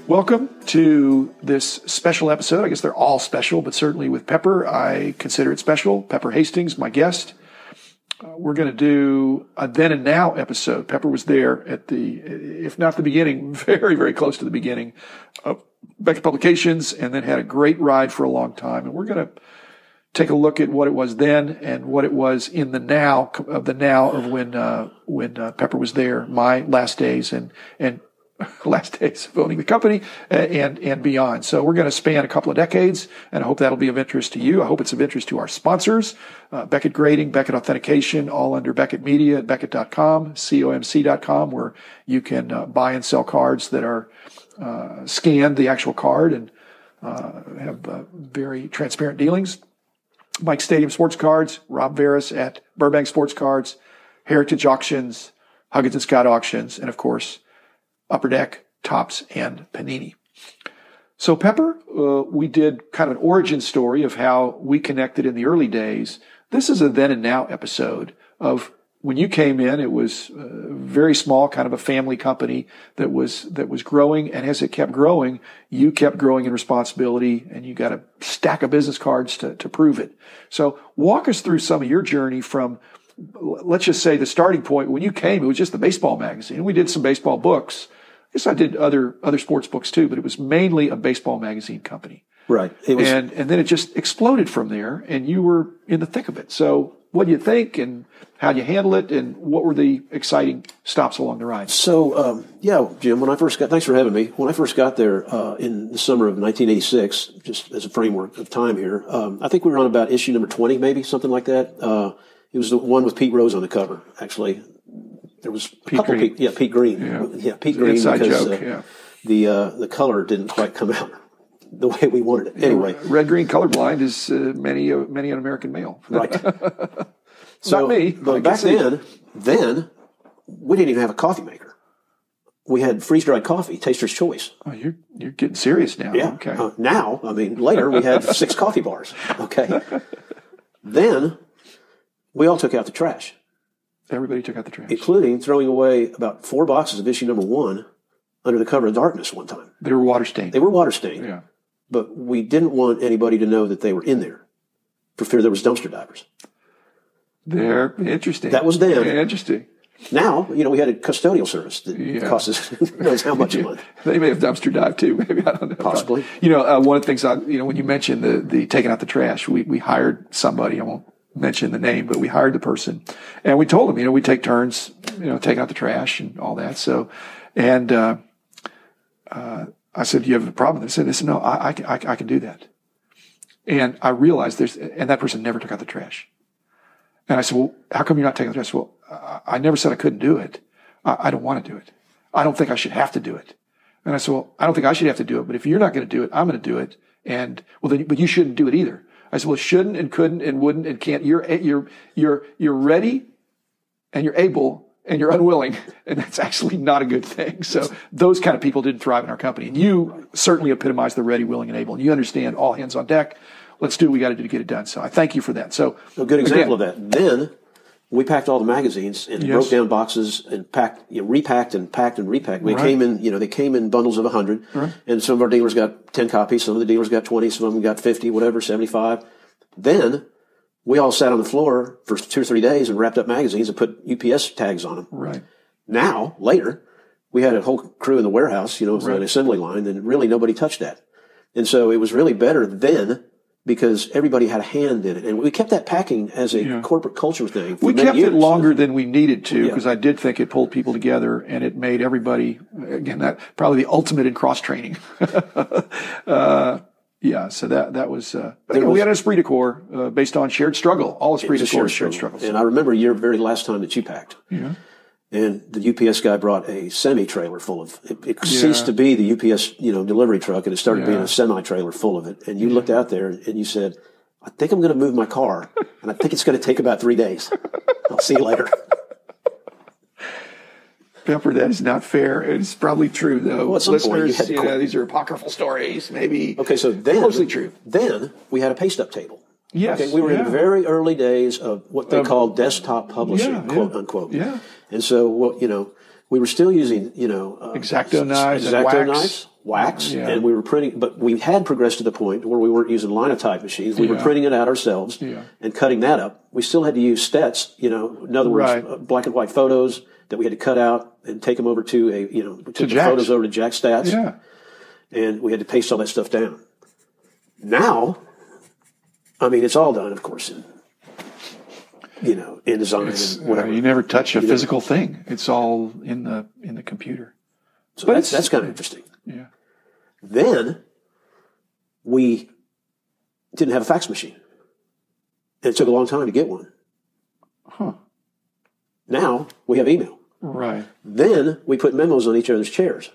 Welcome to this special episode. I guess they're all special, but certainly with Pepper, I consider it special. Pepper Hastings, my guest. We're going to do a then and now episode. Pepper was there at the, if not the beginning, very, very close to the beginning of Beckett Publications, and then had a great ride for a long time. And we're going to take a look at what it was then and what it was in the now of when Pepper was there, my last days and last days of owning the company and beyond. So we're going to span a couple of decades, and I hope that'll be of interest to you. I hope it's of interest to our sponsors, Beckett Grading, Beckett Authentication, all under Beckett Media at Beckett.com, comc.com, where you can buy and sell cards that are scanned, the actual card, and have very transparent dealings. Mike Stadium Sports Cards, Rob Veras at Burbank Sports Cards, Heritage Auctions, Huggins & Scott Auctions, and of course, Upper Deck, Topps, and Panini. So Pepper, we did kind of an origin story of how we connected in the early days. This is a then and now episode of when you came in. It was very small, kind of a family company that was growing, and as it kept growing, you kept growing in responsibility, and you got a stack of business cards to prove it. So walk us through some of your journey from, let's just say, the starting point. When you came, it was just the baseball magazine. We did some baseball books. I guess I did other sports books too, but it was mainly a baseball magazine company. Right. It was, and then it just exploded from there, and you were in the thick of it. So what do you think, and how do you handle it, and what were the exciting stops along the ride? So, Jim, thanks for having me. When I first got there in the summer of 1986, just as a framework of time here, I think we were on about issue number 20, maybe, something like that. It was the one with Pete Rose on the cover, actually. There was Pete Green. Pete Green. Yeah, Pete Green. Inside because joke, yeah. The color didn't quite come out the way we wanted it. Anyway. Red-green colorblind is many an American male. Right. So, not me. But back then, we didn't even have a coffee maker. We had freeze-dried coffee, Taster's Choice. Oh, you're getting serious now. Yeah. Okay. Later we had 6 coffee bars. Okay. Then we all took out the trash. Everybody took out the trash. Including throwing away about 4 boxes of issue number 1 under the cover of darkness one time. They were water stained. Yeah. But we didn't want anybody to know that they were in there for fear there was dumpster divers. They're interesting. That was then. Interesting. Now, we had a custodial service that cost us who knows how much a month. They may have dumpster dived too. Maybe, I don't know. Possibly. One of the things, when you mentioned the taking out the trash, we hired somebody. I won't mention the name, but we hired the person, and we told them, we take turns, taking out the trash and all that. So, and I said, "Do you have a problem?" They said, "No, I can do that." And I realized and that person never took out the trash. And I said, "Well, how come you're not taking the trash?" Well, I never said I couldn't do it. I don't want to do it. I don't think I should have to do it. And I said, "Well, I don't think I should have to do it, but if you're not going to do it, I'm going to do it. And but you shouldn't do it either." I said, "Well, shouldn't and couldn't and wouldn't and can't. You're ready, and you're able, and you're unwilling, and that's actually not a good thing." So those kind of people didn't thrive in our company, and you certainly epitomize the ready, willing, and able. And you understand all hands on deck. Let's do what we got to do to get it done. So I thank you for that. So a good example of that. Then we packed all the magazines and broke down boxes and repacked and packed and repacked. They came in bundles of 100, and some of our dealers got 10 copies, some of the dealers got 20, some of them got 50, whatever, 75. Then we all sat on the floor for 2 or 3 days and wrapped up magazines and put UPS tags on them. Right. Now, later, we had a whole crew in the warehouse, an assembly line, and really nobody touched that. And so it was really better then, because everybody had a hand in it. And we kept that packing as a corporate culture thing for we many kept years. It longer than we needed to, because I did think it pulled people together, and it made everybody, again, that probably the ultimate in cross-training. So that was, we had an esprit de corps based on shared struggle. All esprit de corps is shared struggle. And I remember your very last time that you packed. Yeah. And the UPS guy brought a semi-trailer full of it. Ceased to be the UPS, delivery truck, and it started being a semi-trailer full of it. And you looked out there and you said, "I think I'm going to move my car, and I think it's going to take about 3 days. I'll see you later." Pepper, that is not fair. It's probably true, though. Well, at some Listeners, point these are apocryphal stories, maybe. Okay, so then mostly true. Then we had a paste-up table. Yes. Okay, we were in the very early days of what they call desktop publishing, quote unquote. Yeah. And so, we were still using, X-Acto knives, wax, and we were printing, but we had progressed to the point where we weren't using linotype machines. We were printing it out ourselves and cutting that up. We still had to use stets, in other words, black and white photos that we had to cut out and take them over to we took the photos over to Jack Stats. Yeah. And we had to paste all that stuff down. Now, I mean, it's all done, of course, in design and whatever. You never touch a physical thing. It's all in the computer. So that's kind of interesting. Yeah. Then we didn't have a fax machine. And it took a long time to get one. Huh. Now we have email. Right. Then we put memos on each other's chairs.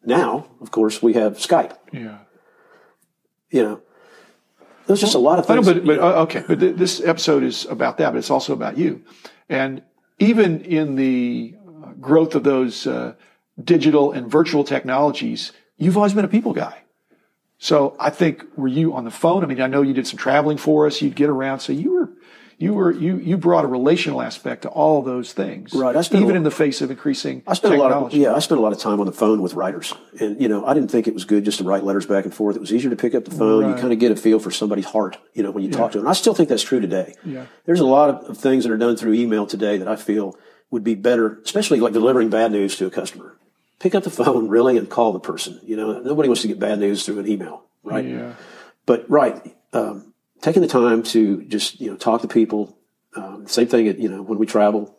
Now, of course, we have Skype. Yeah. There's just a lot of things. But this episode is about that, but it's also about you. And even in the growth of those digital and virtual technologies, you've always been a people guy. So I think, were you on the phone? I mean, I know you did some traveling for us. You'd get around. So you brought a relational aspect to all those things. Right. Even in the face of increasing technology. I spent a lot of time on the phone with writers. And, I didn't think it was good just to write letters back and forth. It was easier to pick up the phone. You kind of get a feel for somebody's heart, when you talk to them. And I still think that's true today. Yeah. There's a lot of things that are done through email today that I feel would be better, especially like delivering bad news to a customer. Pick up the phone, really, and call the person. Nobody wants to get bad news through an email, right? Yeah. But, taking the time to just, talk to people. Same thing when we travel.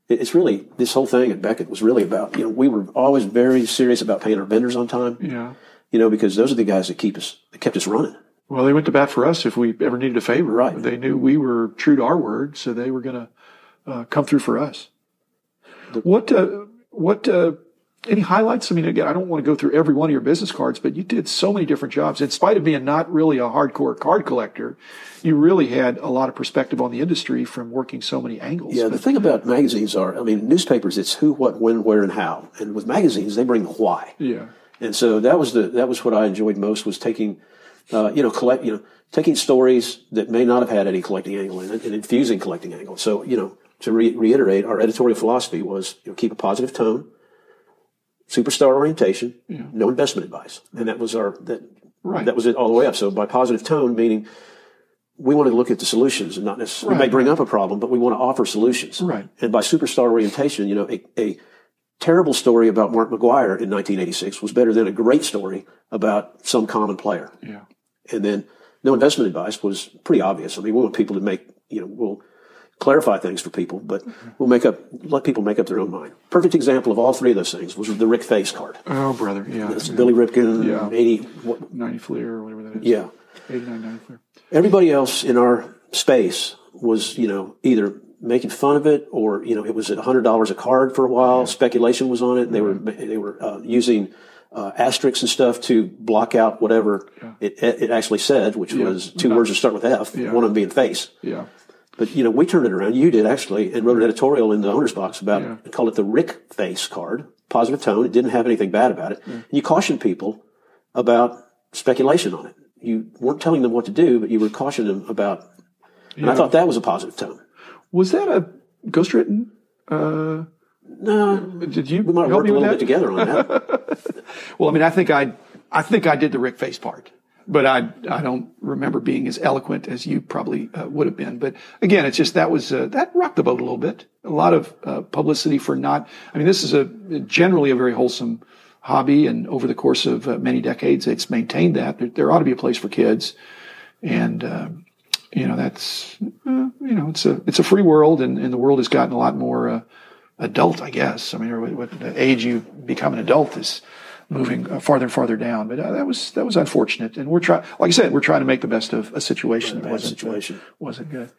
It's really, this whole thing at Beckett was really about, we were always very serious about paying our vendors on time. Yeah. Because those are the guys that kept us running. Well, they went to bat for us if we ever needed a favor. Right. They knew we were true to our word, so they were going to come through for us. Any highlights? I mean, again, I don't want to go through every one of your business cards, but you did so many different jobs. In spite of being not really a hardcore card collector, you really had a lot of perspective on the industry from working so many angles. Yeah, the thing about magazines newspapers, it's who, what, when, where, and how. And with magazines, they bring the why. Yeah. And so that was what I enjoyed most, was taking, taking stories that may not have had any collecting angle in it and infusing collecting angle. So, to reiterate, our editorial philosophy was, keep a positive tone, superstar orientation, no investment advice. And that was that was it all the way up. So by positive tone, meaning we want to look at the solutions and not necessarily, we may bring up a problem, but we want to offer solutions. Right. And by superstar orientation, a terrible story about Mark McGuire in 1986 was better than a great story about some common player. Yeah. And then no investment advice was pretty obvious. I mean, we want people to make, we'll clarify things for people, but let people make up their own mind. Perfect example of all three of those things was the Rick Face card. Oh, brother, yeah. That's Billy Ripken, 90 Fleer or whatever that is. Yeah. 89, 90 Fleer. Everybody else in our space was, either making fun of it or, it was at $100 a card for a while. Yeah. Speculation was on it. And they were using asterisks and stuff to block out whatever it actually said, which was two words that start with F, one of them being face. Yeah. But, we turned it around. You did, actually, and wrote an editorial in the owner's box about, called it the Rick Face card, positive tone. It didn't have anything bad about it. And you cautioned people about speculation on it. You weren't telling them what to do, but you were cautioning them about, and I thought that was a positive tone. Was that a ghostwritten? No. Did you? We might have worked a little bit together on that. Well, I mean, I think I did the Rick Face part. But I don't remember being as eloquent as you probably would have been. But again, it's just that rocked the boat a little bit. A lot of publicity for not. I mean, this is generally a very wholesome hobby, and over the course of many decades, it's maintained that there ought to be a place for kids, and that's it's a free world, and the world has gotten a lot more adult, I guess. I mean, with the age you become an adult is moving farther and farther down, but that was unfortunate. And we're trying to make the best of a situation that wasn't good.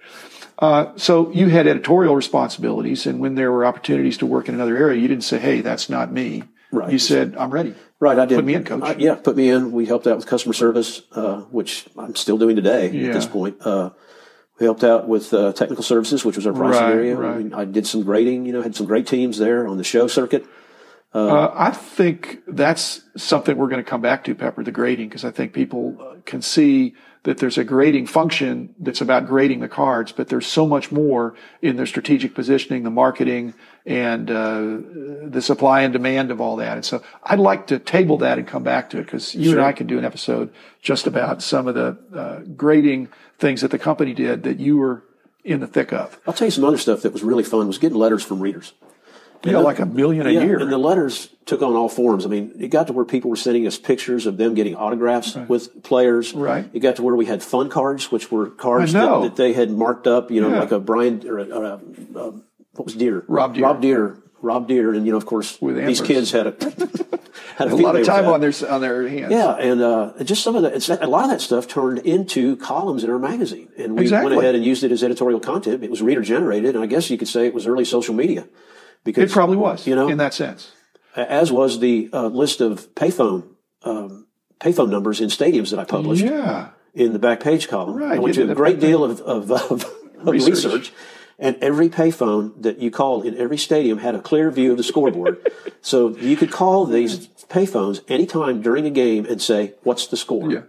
So you had editorial responsibilities, and when there were opportunities to work in another area, you didn't say, "Hey, that's not me." Right. You said, "I'm ready." Right. I did. Put me in, coach. Put me in. We helped out with customer service, which I'm still doing today at this point. We helped out with technical services, which was our pricing area. Right. I mean, I did some grading. Had some great teams there on the show circuit. I think that's something we're going to come back to, Pepper, the grading, because I think people can see that there's a grading function that's about grading the cards, but there's so much more in the strategic positioning, the marketing, and the supply and demand of all that. And so I'd like to table that and come back to it, because you and I could do an episode just about some of the grading things that the company did that you were in the thick of. I'll tell you some other stuff that was really fun was getting letters from readers. Like 1 million a year. And the letters took on all forms. I mean, it got to where people were sending us pictures of them getting autographs with players. Right. It got to where we had fun cards, which were cards that they had marked up, like a Brian, or what was Deere? Rob Deere. Rob Deere. And, of course, these kids had a lot of time on their hands. Yeah, and just some of that, a lot of that stuff turned into columns in our magazine. And we went ahead and used it as editorial content. It was reader generated, and I guess you could say it was early social media. Because, it probably was, in that sense. As was the list of payphone numbers in stadiums that I published in the back page column. Right. I went to a great deal of research, and every payphone that you called in every stadium had a clear view of the scoreboard. So you could call these payphones anytime during a game and say, what's the score? Yeah.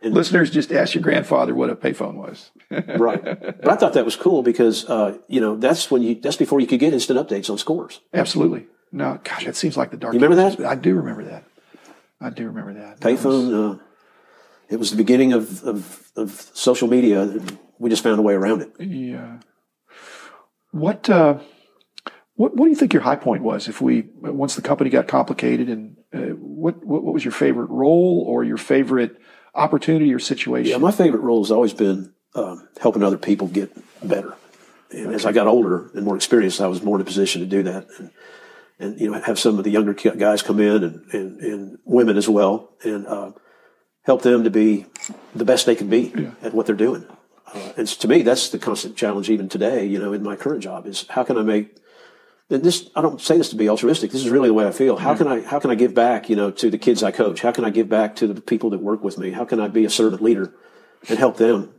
And listeners, just ask your grandfather what a payphone was. Right. But I thought that was cool because, that's before you could get instant updates on scores. Absolutely. No, gosh, that seems like the dark You remember ages. that? I do remember that. Payphone, it was the beginning of social media. We just found a way around it. Yeah. What do you think your high point was once the company got complicated, and what was your favorite role or your favorite opportunity or situation? Yeah, my favorite role has always been helping other people get better. And as I got older and more experienced, I was more in a position to do that. And have some of the younger guys come in and women as well, and help them to be the best they can be at what they're doing. And to me, that's the constant challenge even today, in my current job, is how can I make, and this, I don't say this to be altruistic, this is really the way I feel. How can I give back, to the kids I coach? How can I give back to the people that work with me? How can I be a servant leader and help them,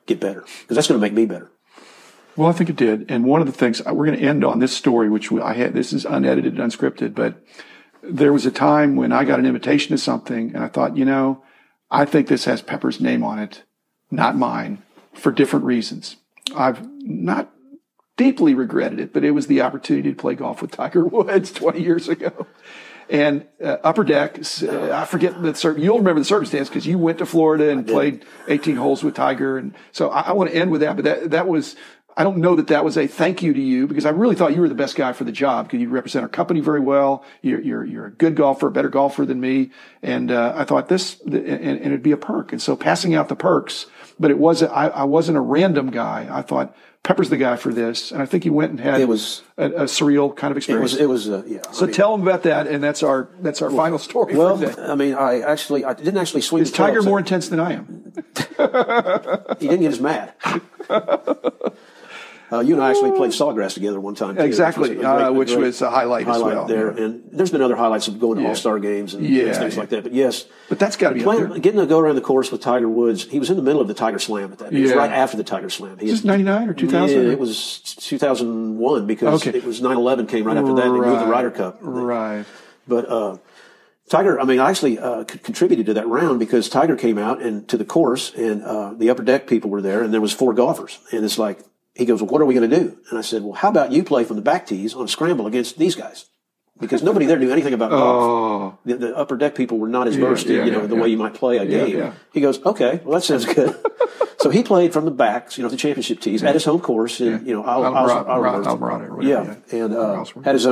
get better? Because that's going to make me better. Well, I think it did. And one of the things, we're going to end on this story, which this is unedited and unscripted, but there was a time when I got an invitation to something and I thought, I think this has Pepper's name on it, not mine, for different reasons. I've not deeply regretted it, but it was the opportunity to play golf with Tiger Woods 20 years ago. And Upper Deck, I forget you'll remember the circumstance because you went to Florida and played 18 holes with Tiger. And so I want to end with that, but that was, I don't know that was a thank you to you, because I really thought you were the best guy for the job because you represent our company very well. You're a good golfer, a better golfer than me. And I thought and it'd be a perk. And so passing out the perks, but I wasn't a random guy. I thought Pepper's the guy for this. And I think you went and had a surreal kind of experience. It was So tell them about that. And that's our final story. Well, for today. I mean, I didn't actually swing. Is Tiger more intense than I am? He didn't get as mad. You and I actually played Sawgrass together one time, too. Exactly, which was a highlight as well. There. Yeah. And there's been other highlights of going to All-Star games and things like that. But yes. But that's got to be getting to go around the course with Tiger Woods. He was in the middle of the Tiger Slam at that. It was right after the Tiger Slam. Is this 99 or 2000? Yeah, it was 2001 because it was 9/11 came right after that. And they moved the Ryder Cup. Right. But Tiger, I actually contributed to that round because Tiger came out and to the course, and the Upper Deck people were there, and there was 4 golfers. And it's like, he goes, well, what are we going to do? And I said, well, how about you play from the back tees on a scramble against these guys? Because nobody there knew anything about golf. The Upper Deck people were not as versed in, the way you might play a game. Yeah. He goes, okay, well, that sounds good. So he played from the backs, the championship tees at his home course in, Alvarado. And had his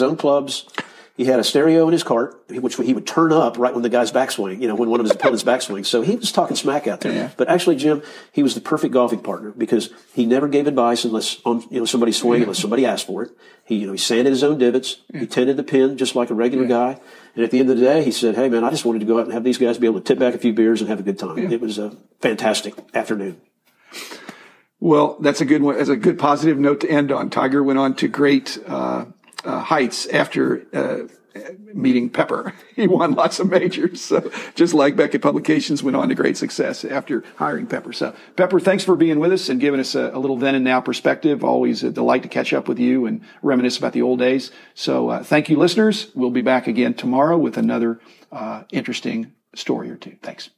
own clubs. He had a stereo in his cart, which he would turn up right when the guy's backswing, when one of his opponent's backswing. So he was talking smack out there. Yeah. But actually, Jim, he was the perfect golfing partner because he never gave advice unless somebody swing, unless somebody asked for it. He sanded his own divots. He tended the pin just like a regular guy. And at the end of the day, he said, hey, man, I just wanted to go out and have these guys be able to tip back a few beers and have a good time. Yeah. It was a fantastic afternoon. Well, that's a good one. As a good positive note to end on. Tiger went on to great heights after meeting Pepper. He won lots of majors. So just like Beckett Publications went on to great success after hiring Pepper. So Pepper, thanks for being with us and giving us a little then and now perspective. Always a delight to catch up with you and reminisce about the old days. So thank you, listeners. We'll be back again tomorrow with another interesting story or two. Thanks.